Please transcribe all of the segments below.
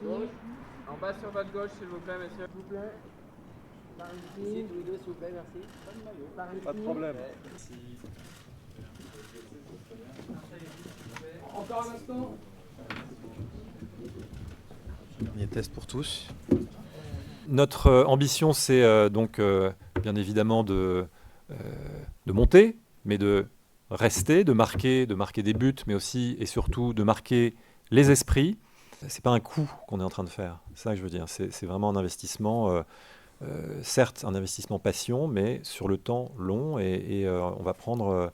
Gauche. En bas sur votre gauche, s'il vous plaît, messieurs. S'il vous plaît. Par ici. Ici, tous les deux, s'il vous plaît, merci. Par ici. Pas de problème. Merci. Encore un instant. Premier test pour tous. Notre ambition, c'est donc bien évidemment de monter, mais de rester, de marquer des buts, mais aussi et surtout de marquer les esprits. C'est pas un coup qu'on est en train de faire, c'est ça que je veux dire. C'est vraiment un investissement, certes un investissement passion, mais sur le temps long et on va prendre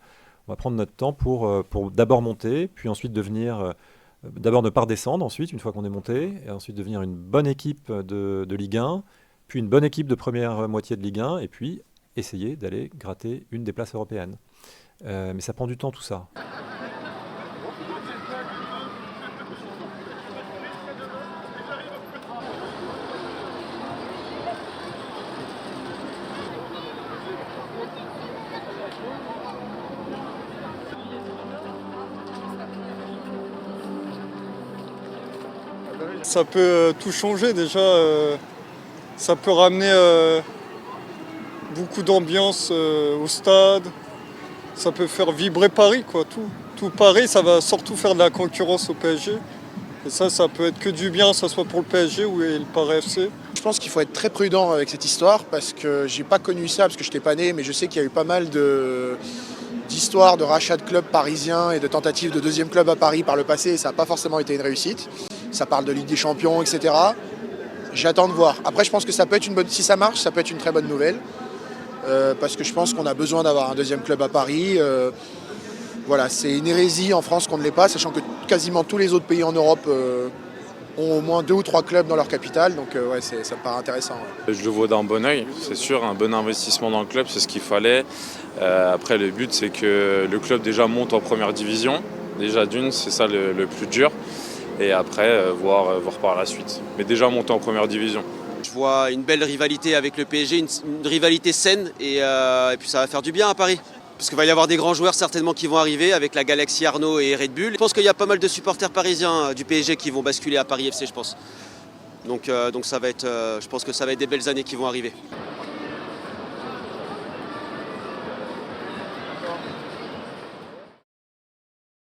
notre temps pour d'abord monter, puis ensuite devenir, d'abord ne pas redescendre ensuite, une fois qu'on est monté, et ensuite devenir une bonne équipe de Ligue 1, puis une bonne équipe de première moitié de Ligue 1, et puis essayer d'aller gratter une des places européennes. Mais ça prend du temps tout ça. Ça peut tout changer déjà, ça peut ramener beaucoup d'ambiance au stade, ça peut faire vibrer Paris, quoi, tout Paris, ça va surtout faire de la concurrence au PSG. Et ça peut être que du bien, que ce soit pour le PSG ou le Paris FC. Je pense qu'il faut être très prudent avec cette histoire parce que j'ai pas connu ça, parce que je n'étais pas né, mais je sais qu'il y a eu pas mal d'histoires de rachats de clubs parisiens et de tentatives de deuxième club à Paris par le passé, et ça n'a pas forcément été une réussite. Ça parle de Ligue des Champions, etc. J'attends de voir. Après, je pense que ça peut être si ça marche, ça peut être une très bonne nouvelle. Parce que je pense qu'on a besoin d'avoir un deuxième club à Paris. Voilà, c'est une hérésie en France qu'on ne l'ait pas, sachant que quasiment tous les autres pays en Europe ont au moins 2 ou 3 clubs dans leur capitale. Donc ouais, ça me paraît intéressant. Ouais. Je le vois d'un bon oeil, c'est sûr, un bon investissement dans le club, c'est ce qu'il fallait. Après, le but, c'est que le club déjà monte en première division. Déjà d'une, c'est ça le plus dur. Et après, voir par la suite. Mais déjà monter en première division. Je vois une belle rivalité avec le PSG, une rivalité saine et puis ça va faire du bien à Paris. Parce qu'il va y avoir des grands joueurs certainement qui vont arriver avec la Galaxy Arnaud et Red Bull. Je pense qu'il y a pas mal de supporters parisiens du PSG qui vont basculer à Paris FC, je pense. Donc ça va être, je pense que ça va être des belles années qui vont arriver.